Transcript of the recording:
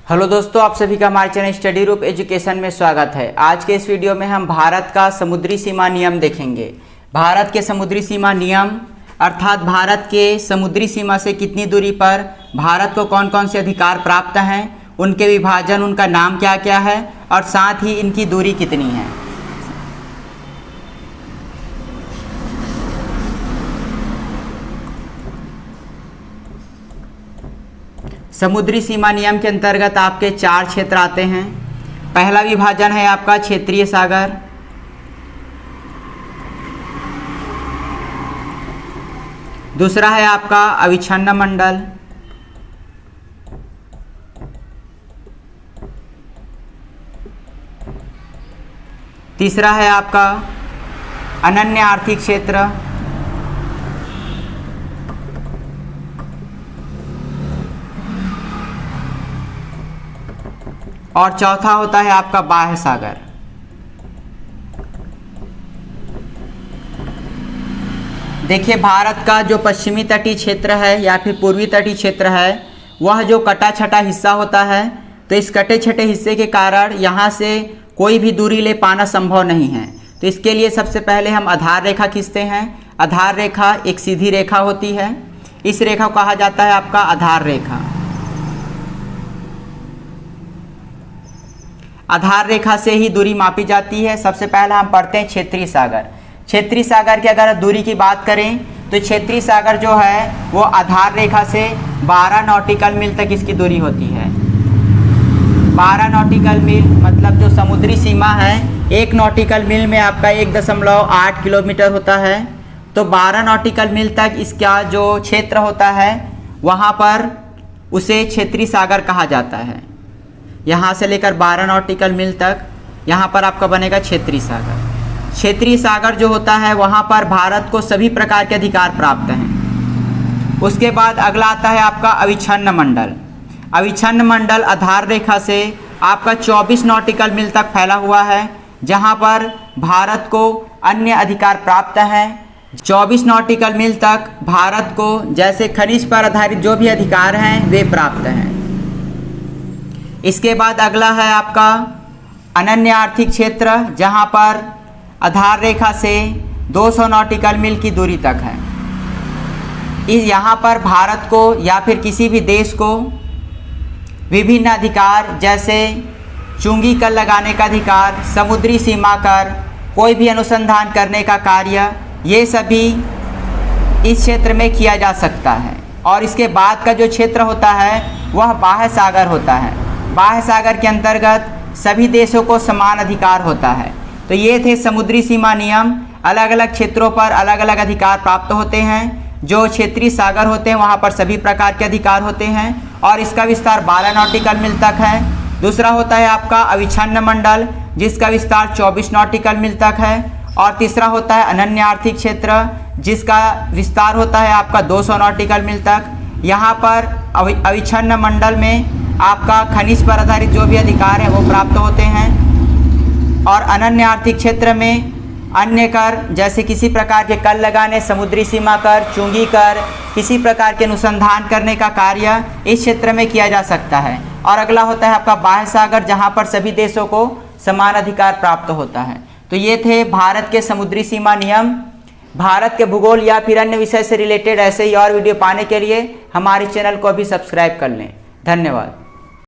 Hello दोस्तों, आप सभी का हमारे चैनल स्टडी रूप एजुकेशन में स्वागत है। आज के इस वीडियो में हम भारत का समुद्री सीमा नियम देखेंगे। भारत के समुद्री सीमा नियम अर्थात भारत के समुद्री सीमा से कितनी दूरी पर भारत को कौन कौन से अधिकार प्राप्त हैं, उनके विभाजन, उनका नाम क्या क्या है और साथ ही इनकी दूरी कितनी है। समुद्री सीमा नियम के अंतर्गत आपके 4 क्षेत्र आते हैं। पहला विभाजन है आपका क्षेत्रीय सागर, दूसरा है आपका अविच्छिन्न मंडल, तीसरा है आपका अनन्य आर्थिक क्षेत्र, और चौथा होता है आपका बाह्य सागर। देखिए, भारत का जो पश्चिमी तटीय क्षेत्र है या फिर पूर्वी तटीय क्षेत्र है, वह जो कटा छटा हिस्सा होता है, तो इस कटे छटे हिस्से के कारण यहाँ से कोई भी दूरी ले पाना संभव नहीं है। तो इसके लिए सबसे पहले हम आधार रेखा खींचते हैं। आधार रेखा एक सीधी रेखा होती है। इस रेखा को कहा जाता है आपका आधार रेखा। आधार रेखा से ही दूरी मापी जाती है। सबसे पहला हम पढ़ते हैं क्षेत्रीय सागर। क्षेत्रीय सागर की अगर दूरी की बात करें तो क्षेत्रीय सागर जो है वो आधार रेखा से 12 नॉटिकल मील तक इसकी दूरी होती है। 12 नॉटिकल मील मतलब जो समुद्री सीमा है, 1 नॉटिकल मील में आपका 1.8 किलोमीटर होता है। तो 12 नॉटिकल मील तक इसका जो क्षेत्र होता है वहाँ पर उसे क्षेत्रीय सागर कहा जाता है। यहाँ से लेकर 12 नॉटिकल मील तक यहाँ पर आपका बनेगा क्षेत्रीय सागर। क्षेत्रीय सागर जो होता है वहाँ पर भारत को सभी प्रकार के अधिकार प्राप्त हैं। उसके बाद अगला आता है आपका अविच्छिन्न मंडल। अविच्छिन्न मंडल आधार रेखा से आपका 24 नॉटिकल मील तक फैला हुआ है, जहाँ पर भारत को अन्य अधिकार प्राप्त हैं। 24 नॉटिकल मील तक भारत को जैसे खनिज पर आधारित जो भी अधिकार हैं वे प्राप्त हैं। इसके बाद अगला है आपका अनन्य आर्थिक क्षेत्र, जहाँ पर आधार रेखा से 200 नॉटिकल मील की दूरी तक है। यहाँ पर भारत को या फिर किसी भी देश को विभिन्न अधिकार जैसे चुंगी कर लगाने का अधिकार, समुद्री सीमा कर, कोई भी अनुसंधान करने का कार्य, ये सभी इस क्षेत्र में किया जा सकता है। और इसके बाद का जो क्षेत्र होता है वह बाह्य सागर होता है। बाह्य सागर के अंतर्गत सभी देशों को समान अधिकार होता है। तो ये थे समुद्री सीमा नियम। अलग अलग क्षेत्रों पर अलग अलग अधिकार प्राप्त होते हैं। जो क्षेत्रीय सागर होते हैं वहाँ पर सभी प्रकार के अधिकार होते हैं और इसका विस्तार 12 नॉटिकल मील तक है। दूसरा होता है आपका अविच्छिन्न मंडल, जिसका विस्तार 24 नॉटिकल मील तक है। और तीसरा होता है अनन्य आर्थिक क्षेत्र, जिसका विस्तार होता है आपका 200 नॉटिकल मील तक। यहाँ पर अविच्छिन्न मंडल में आपका खनिज पर आधारित जो भी अधिकार है वो प्राप्त होते हैं। और अनन्य आर्थिक क्षेत्र में अन्य कर जैसे किसी प्रकार के कर लगाने, समुद्री सीमा कर, चुंगी कर, किसी प्रकार के अनुसंधान करने का कार्य इस क्षेत्र में किया जा सकता है। और अगला होता है आपका बाह्य सागर, जहाँ पर सभी देशों को समान अधिकार प्राप्त होता है। तो ये थे भारत के समुद्री सीमा नियम। भारत के भूगोल या फिर अन्य विषय से रिलेटेड ऐसे ही और वीडियो पाने के लिए हमारे चैनल को अभी सब्सक्राइब कर लें। धन्यवाद।